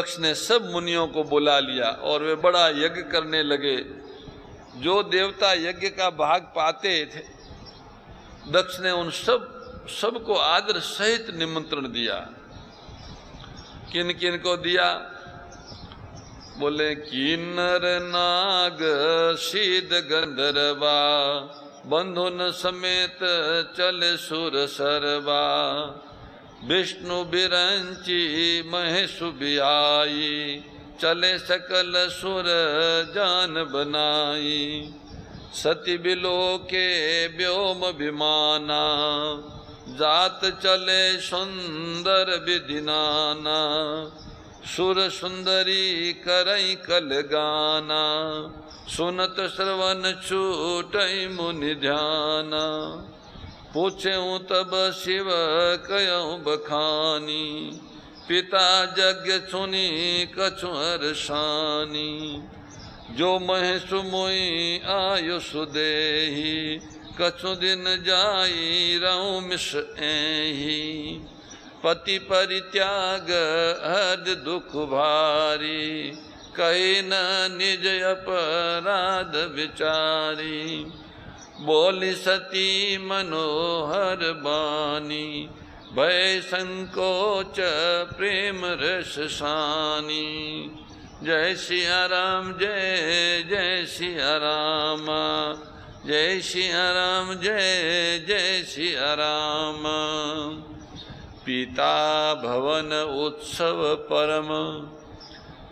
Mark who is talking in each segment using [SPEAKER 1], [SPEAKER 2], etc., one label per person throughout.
[SPEAKER 1] दक्ष ने सब मुनियों को बुला लिया और वे बड़ा यज्ञ करने लगे। जो देवता यज्ञ का भाग पाते थे, दक्ष ने उन सबको आदर सहित निमंत्रण दिया। किन किन को दिया? बोले किन्नर नाग सिद्ध गंधर्वा, बंधुन समेत चले सुर सरवा, विष्णु बिरंची महेशु बिआई, चले सकल सुर जान बनाई, सती बिलो के व्योम विमाना, जात चले सुंदर विधिनाना, सुर सुंदरी करई कल गाना, सुनत श्रवण छूटई मुनि ध्याना, पूछूं तब शिव कयऊं बखानी, पिता यज्ञ सुनी कछु हर्षानी, जो महेशु मोई आयुष देहि, कछु दिन जाई रहूं मिस एहि, पति परित्याग हद दुख भारी, कही न निज अपराध विचारी, बोली सती मनोहर बानी, भय संकोच प्रेम रस सानी, जय सिया राम जय जय सिया राम, जय सिया राम जय जय सिया राम। पिता भवन उत्सव परम,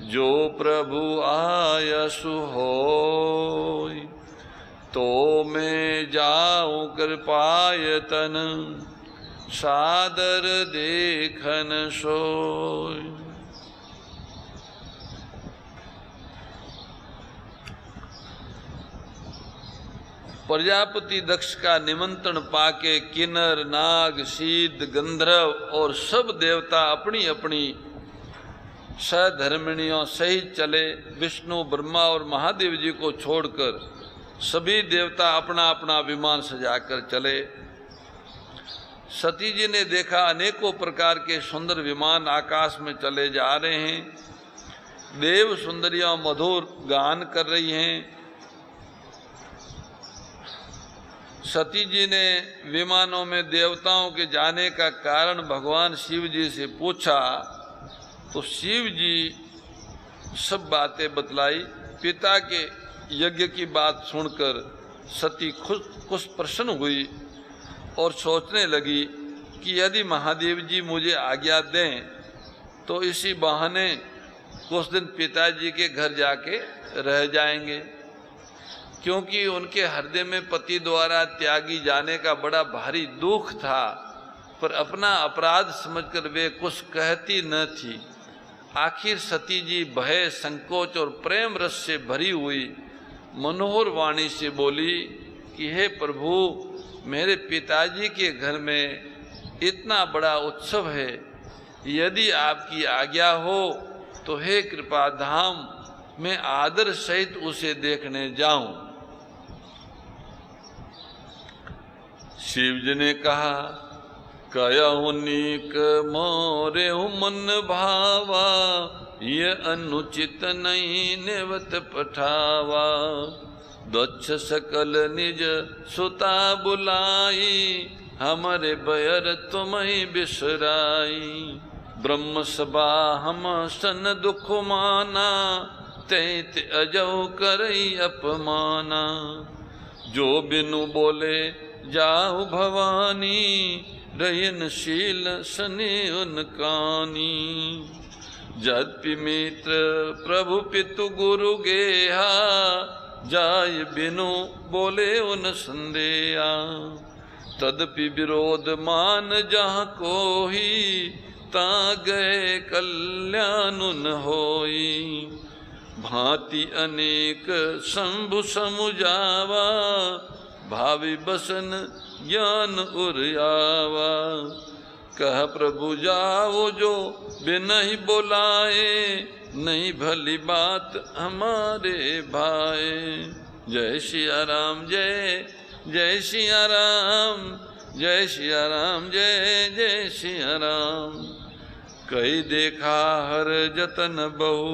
[SPEAKER 1] जो प्रभु आयसु होय, तो मैं जाऊं कृपायतन, सादर देखन सोय। प्रजापति दक्ष का निमंत्रण पाके किन्नर नाग सिद्ध गंधर्व और सब देवता अपनी अपनी सहधर्मिणियों सहित चले। विष्णु ब्रह्मा और महादेव जी को छोड़कर सभी देवता अपना अपना विमान सजाकर चले। सती जी ने देखा अनेकों प्रकार के सुंदर विमान आकाश में चले जा रहे हैं। देव सुंदरियां मधुर गान कर रही हैं। सती जी ने विमानों में देवताओं के जाने का कारण भगवान शिव जी से पूछा तो शिव जी सब बातें बतलाई। पिता के यज्ञ की बात सुनकर सती कुछ प्रसन्न हुई और सोचने लगी कि यदि महादेव जी मुझे आज्ञा दें तो इसी बहाने कुछ दिन पिताजी के घर जाके रह जाएंगे, क्योंकि उनके हृदय में पति द्वारा त्यागी जाने का बड़ा भारी दुख था, पर अपना अपराध समझकर वे कुछ कहती न थी। आखिर सती जी भय संकोच और प्रेम रस से भरी हुई मनोहर वाणी से बोली कि हे प्रभु, मेरे पिताजी के घर में इतना बड़ा उत्सव है, यदि आपकी आज्ञा हो तो हे कृपा धाम मैं आदर सहित उसे देखने जाऊं। शिव जी ने कहा, कयहु नीक मोरे मन भावा, ये अनुचित नहीं नेवत पठावा। दक्ष सकल निज सुता बुलाई, हमरे बयर तुम्हें बिसराई। ब्रह्म सभा हम सन दुख माना, तैत अजौ करई अपमाना। जो बिनु बोले जाहु भवानी, रहन शील सने उनकानी। जद्पि मित्र प्रभु पितु गुरु गेहा, जाय बिनु बोले उन संदेहा। तदपि विरोध मान जहाँ कोही, ता गए कल्याण न होई। भांति अनेक शंभु समुझावा, भावी बसन ज्ञान उर्यावा। कह प्रभु जाओ जो बिनहि बोलाए, नहीं भली बात हमारे भाए। जय सिया राम जय जय सिया राम, जय सिया राम जय जय सिया राम। कही देखा हर जतन बहु,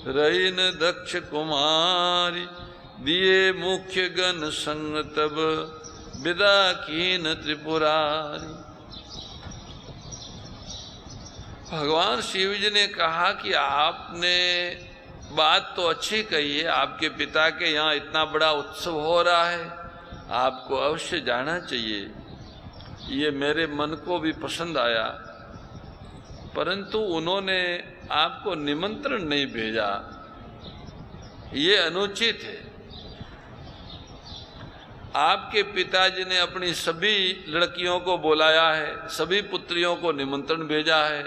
[SPEAKER 1] रही न दक्ष कुमारी। दिए मुख्य गण संग तब, विदा कीन त्रिपुरारी। भगवान शिव जी ने कहा कि आपने बात तो अच्छी कही है, आपके पिता के यहाँ इतना बड़ा उत्सव हो रहा है, आपको अवश्य जाना चाहिए। ये मेरे मन को भी पसंद आया, परंतु उन्होंने आपको निमंत्रण नहीं भेजा, ये अनुचित है। आपके पिताजी ने अपनी सभी लड़कियों को बुलाया है, सभी पुत्रियों को निमंत्रण भेजा है,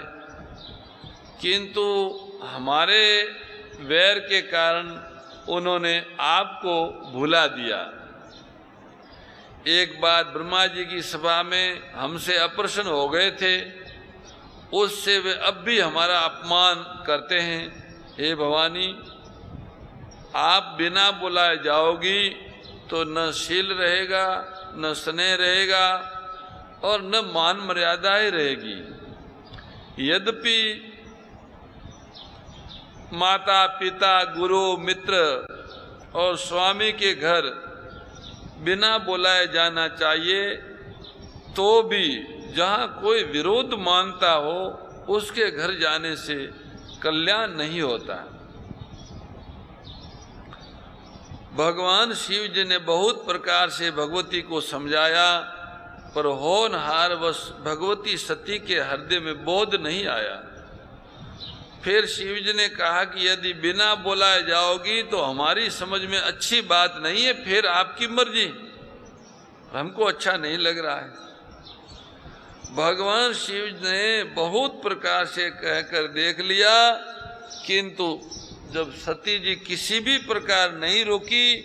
[SPEAKER 1] किंतु हमारे वैर के कारण उन्होंने आपको भुला दिया। एक बात ब्रह्मा जी की सभा में हमसे अप्रसन्न हो गए थे, उससे वे अब भी हमारा अपमान करते हैं। हे भवानी, आप बिना बुलाए जाओगी तो न शील रहेगा, न स्नेह रहेगा और न मान मर्यादाएं रहेगी। यद्यपि माता पिता गुरु मित्र और स्वामी के घर बिना बुलाए जाना चाहिए, तो भी जहाँ कोई विरोध मानता हो उसके घर जाने से कल्याण नहीं होता। भगवान शिव जी ने बहुत प्रकार से भगवती को समझाया, पर होनहार वश भगवती सती के हृदय में बोध नहीं आया। फिर शिव जी ने कहा कि यदि बिना बुलाए जाओगी तो हमारी समझ में अच्छी बात नहीं है, फिर आपकी मर्जी, हमको अच्छा नहीं लग रहा है। भगवान शिव ने बहुत प्रकार से कहकर देख लिया, किंतु जब सती जी किसी भी प्रकार नहीं रुकी,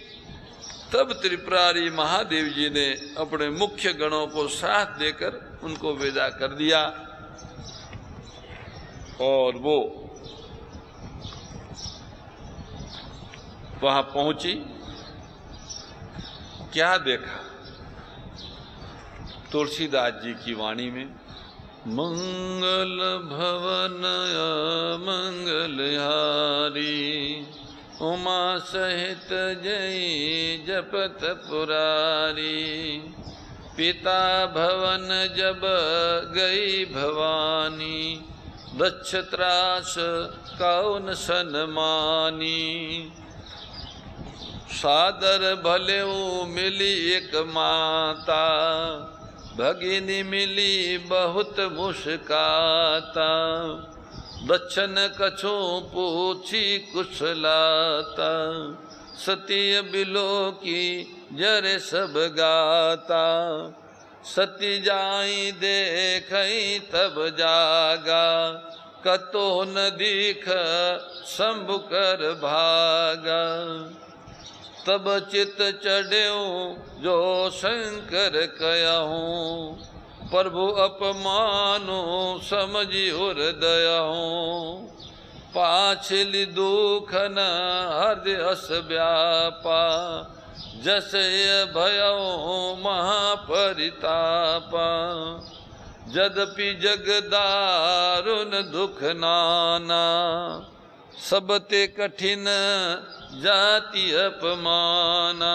[SPEAKER 1] तब त्रिपुरारी महादेव जी ने अपने मुख्य गणों को साथ देकर उनको विदा कर दिया और वो वहां पहुंची। क्या देखा? तुलसीदास जी की वाणी में, मंगल भवन मंगलहारी, उमा सहित जय जपत पुरारी। पिता भवन जब गई भवानी, दक्ष त्रास कौन सन्मानी। सादर भलेऊ मिली एक माता, भगिनी मिली बहुत मुस्काता। दक्षन कछु पूछी कुशलाता, सती बिलो की जरे सब गाता। सती जाई देखई तब जागा, कतो न दीख शंभु कर भागा। तब चित चढ़्यो जो शंकर कहूँ, प्रभु अपमानो समझी हृदयहूँ। पाछली दुख न हृदय अस व्यापा, जस भयो महापरितापा। यद्यपि जग दारुण दुख नाना, सबते कठिन जाति अपमाना।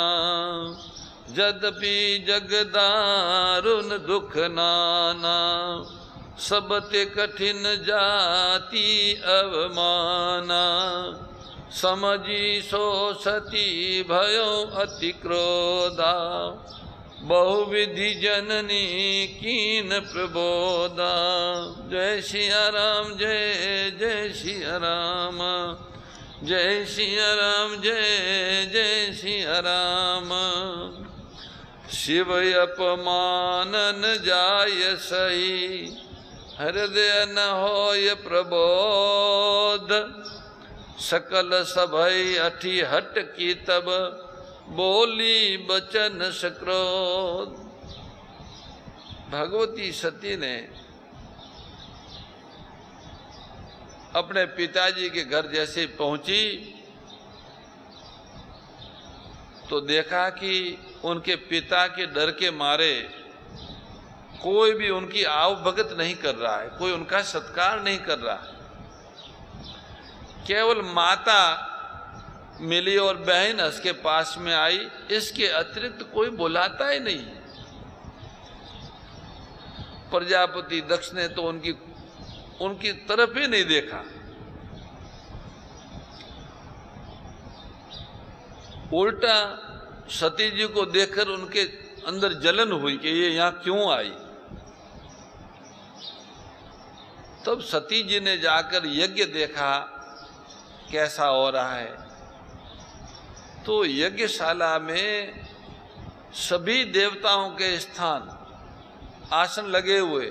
[SPEAKER 1] यद्यपि जग दारुण दुख नाना, सबते कठिन जाति अवमाना। समझी सो सती भयो अति क्रोधा, बहुविधि जननी कीन प्रबोधा। जय सिया राम, जय जय सिया राम, जय सिया राम, जय जय सिया राम। शिव अपमानन जाय सही, हृदय न होय प्रबोध। सकल सभई अठी हट की तब, बोली बचन सक्रोध। भगवती सती ने अपने पिताजी के घर जैसे पहुंची तो देखा कि उनके पिता के डर के मारे कोई भी उनकी आवभगत नहीं कर रहा है, कोई उनका सत्कार नहीं कर रहा है। केवल माता मिली और बहन उसके पास में आई, इसके अतिरिक्त कोई बुलाता ही नहीं। प्रजापति दक्ष ने तो उनकी तरफ ही नहीं देखा। उल्टा सती जी को देखकर उनके अंदर जलन हुई कि ये यहां क्यों आई। तब सती जी ने जाकर यज्ञ देखा कैसा हो रहा है। तो यज्ञशाला में सभी देवताओं के स्थान आसन लगे हुए,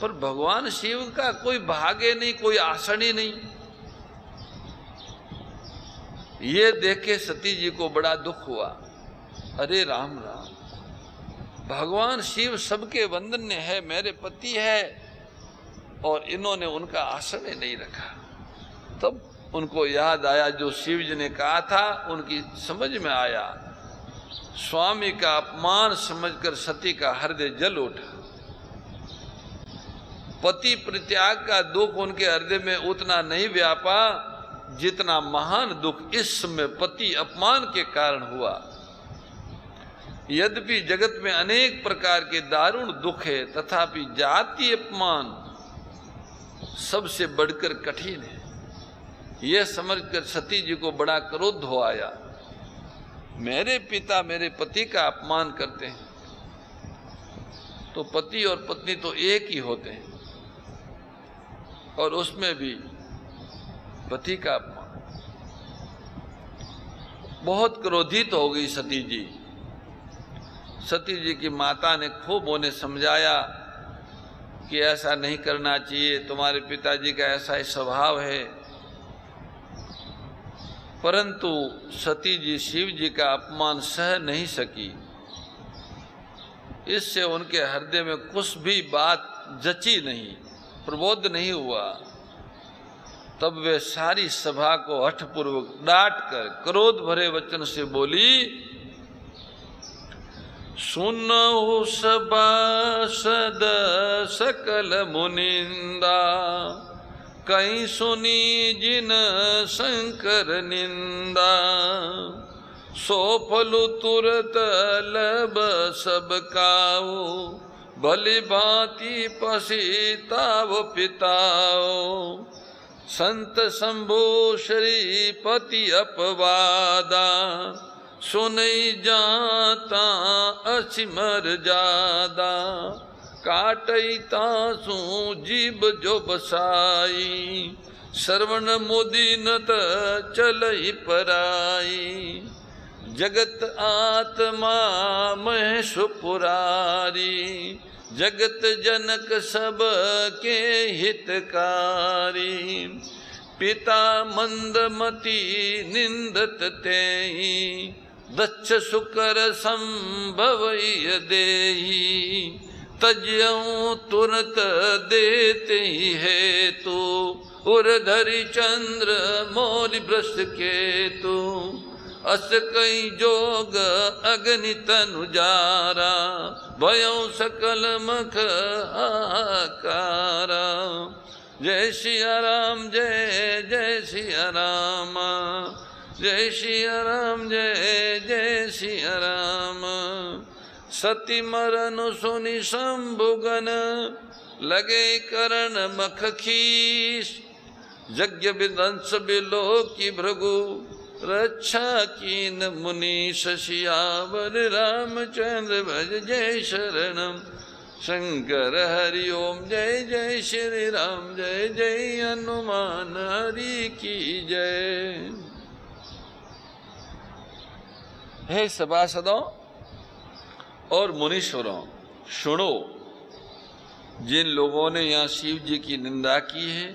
[SPEAKER 1] पर भगवान शिव का कोई भाग ही नहीं, कोई आसन ही नहीं। ये देख के सती जी को बड़ा दुख हुआ। अरे राम राम, भगवान शिव सबके वंदन्य है, मेरे पति है, और इन्होंने उनका आसन ही नहीं रखा। तब उनको याद आया जो शिव जी ने कहा था, उनकी समझ में आया। स्वामी का अपमान समझकर सती का हृदय जल उठा। पति परित्याग का दुख उनके हृदय में उतना नहीं व्यापा जितना महान दुख इस समय पति अपमान के कारण हुआ। यद्यपि जगत में अनेक प्रकार के दारुण दुख है, तथापि जाति अपमान सबसे बढ़कर कठिन है। यह समझकर सती जी को बड़ा क्रोध हो आया। मेरे पिता मेरे पति का अपमान करते हैं, तो पति और पत्नी तो एक ही होते हैं, और उसमें भी पति का अपमान। बहुत क्रोधित हो गई सती जी। सती जी की माता ने खूब उन्हें समझाया कि ऐसा नहीं करना चाहिए, तुम्हारे पिताजी का ऐसा ही स्वभाव है। परंतु सती जी शिव जी का अपमान सह नहीं सकी। इससे उनके हृदय में कुछ भी बात जची नहीं, प्रबोध नहीं हुआ। तब वे सारी सभा को हठपूर्वक डांट कर क्रोध भरे वचन से बोली, सुनहु सभासद सकल मुनिंदा, कहीं सुनी जिन शंकर निंदा, सो फलु तुरत लब सब काऊ, भली भांति पसीताव पिताओ, संत शंभु श्रीपति अपवादा, सुनई जाता असिमर जादा, काटई तासु जीव जो बसाई, श्रवण मुदिनत चलई पराई, जगत आत्मा महेश पुरारी, जगत जनक सब के हितकारी, पिता मंदमती निंदत तेहि, दक्ष शुकर संभवय देहि, तज्यऊ तुरंत देते ही हेतु, उर्धरि चंद्र मौलि भ्रष्ट केतु, अस कई जोग अग्नि तनु जारा, भयं सकल मख आकारा। जय सिया राम, जय जय सिया राम, जय सिया राम, जय जय सिया राम। सती मरन सुनि शंभुगन, लगे करण मख खीस, यज्ञ विध्वंस बिलो की भृगु, रक्षा कीन मुनीश सियावर रामचंद्र भज जय शरणम शंकर हरि ओम। जय जय श्री राम, जय जय हनुमान हरि की जय। हे सभासदों और मुनीश्वरों, सुनो, जिन लोगों ने यहाँ शिव जी की निंदा की है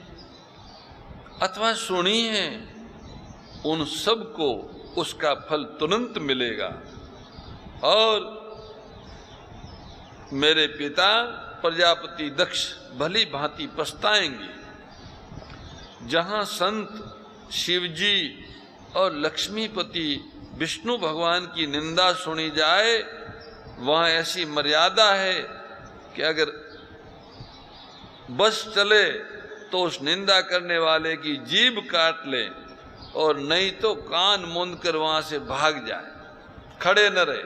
[SPEAKER 1] अथवा सुनी है, उन सबको उसका फल तुरंत मिलेगा। और मेरे पिता प्रजापति दक्ष भली भांति पछताएंगे। जहाँ संत शिवजी और लक्ष्मीपति विष्णु भगवान की निंदा सुनी जाए, वहाँ ऐसी मर्यादा है कि अगर बस चले तो उस निंदा करने वाले की जीभ काट ले और नहीं तो कान मूंद कर वहां से भाग जाए, खड़े न रहे।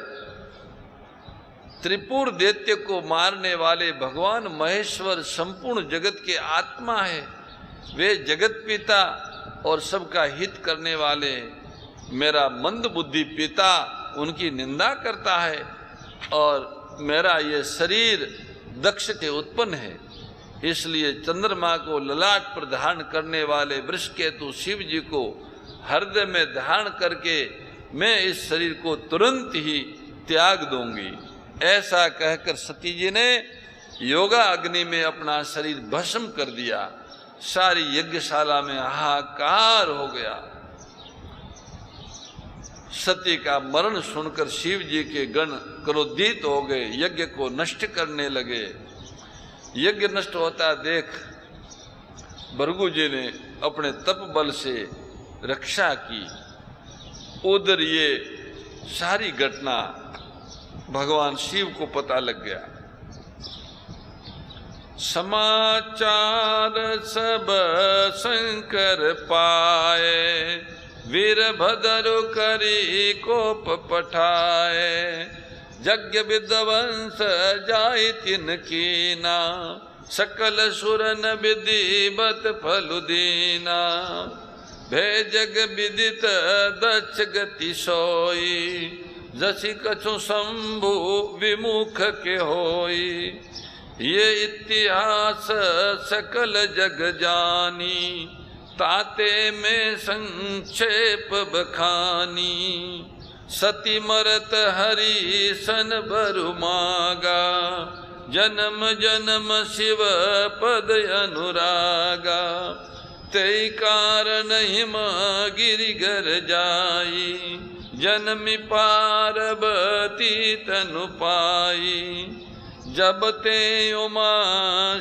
[SPEAKER 1] त्रिपुर दैत्य को मारने वाले भगवान महेश्वर संपूर्ण जगत के आत्मा है। वे जगत पिता और सबका हित करने वाले मेरा मंद बुद्धि पिता उनकी निंदा करता है और मेरा ये शरीर दक्ष के उत्पन्न है। इसलिए चंद्रमा को ललाट पर धारण करने वाले वृषकेतु शिव जी को हृदय में धारण करके मैं इस शरीर को तुरंत ही त्याग दूंगी। ऐसा कहकर सती जी ने योगा अग्नि में अपना शरीर भस्म कर दिया। सारी यज्ञशाला में हाहाकार हो गया। सती का मरण सुनकर शिव जी के गण क्रोधित हो गए, यज्ञ को नष्ट करने लगे। यज्ञ नष्ट होता देख भृगु जी ने अपने तप बल से रक्षा की। उधर ये सारी घटना भगवान शिव को पता लग गया। समाचार सब शंकर पाए, वीरभद्र करी कोप पठाए। यज्ञ विध्वंस जाय तिन कीना, सकल सुरन विधिवत फलुदीना। भे जग विदित दक्ष गति सोई, जसी कछु शंभु विमुख के होई। ये इतिहास सकल जग जानी, ताते में संक्षेप बखानी। सती मरत हरि सन बरु मागा, जन्म जन्म शिव पद अनुरागा। तै कारण हिम गिरिगर जाई, जन्मी पार्वती तनु पाई। जब ते उमा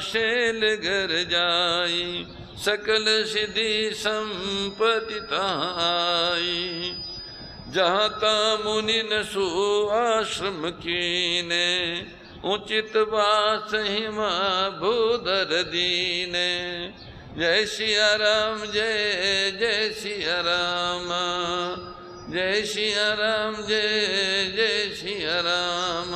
[SPEAKER 1] शैल घर जाई, सकल सिद्धि संपत्ति ताई। जहाँ ता मुनि न सुआश्रम कीने, उचित वास हिमा भूधर दीने। जय सिया राम जय जय सिया राम, जय सिया राम जय जय सिया राम।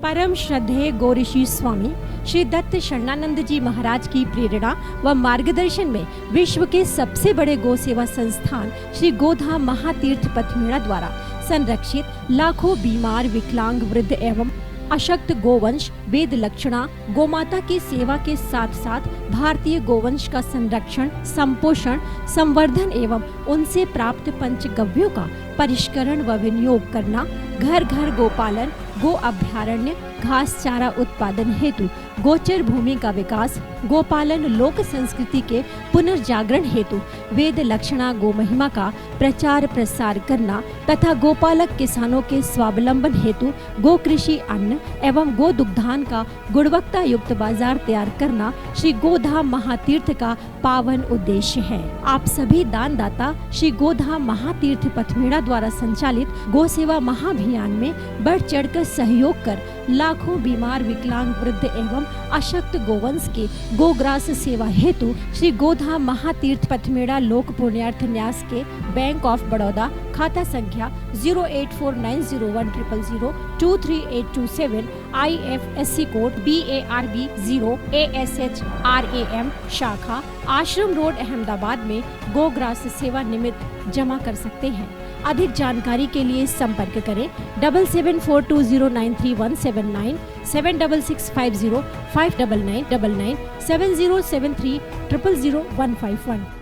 [SPEAKER 2] परम श्रद्धेय गौरीशी स्वामी श्री दत्त शरणानंद जी महाराज की प्रेरणा व मार्गदर्शन में विश्व के सबसे बड़े गौ सेवा संस्थान श्री गोधाम महातीर्थ पथमेड़ा द्वारा संरक्षित लाखों बीमार, विकलांग, वृद्ध एवं अशक्त गोवंश वेद लक्षणा गोमाता की सेवा के साथ साथ भारतीय गोवंश का संरक्षण, संपोषण, संवर्धन एवं उनसे प्राप्त पंचगव्यों का परिष्करण व विनियोग करना, घर घर गोपालन, गो अभ्यारण्य, घास चारा उत्पादन हेतु गोचर भूमि का विकास, गोपालन लोक संस्कृति के पुनर्जागरण हेतु वेद लक्षणा गो महिमा का प्रचार प्रसार करना तथा गोपालक किसानों के स्वावलंबन हेतु गो कृषि अन्न एवं गो दुग्धान का गुणवत्ता युक्त बाजार तैयार करना श्री गोधाम महातीर्थ का पावन उद्देश्य है। आप सभी दानदाता श्री गोधाम महातीर्थ पथमेड़ा द्वारा संचालित गो सेवा महाअभियान में बढ़ चढ़कर सहयोग कर लाखों बीमार, विकलांग, वृद्ध एवं अशक्त गोवंश के गोग्रास सेवा हेतु श्री गोधाम महातीर्थ पथमेड़ा लोक पुण्यार्थ न्यास के बैंक ऑफ बड़ौदा खाता संख्या 084901000238827 IFSC कोड BARB 0 ASHRAM शाखा आश्रम रोड अहमदाबाद में गोग्रास सेवा निमित्त जमा कर सकते हैं। अधिक जानकारी के लिए संपर्क करें 7742093179 7665059999 7073000151।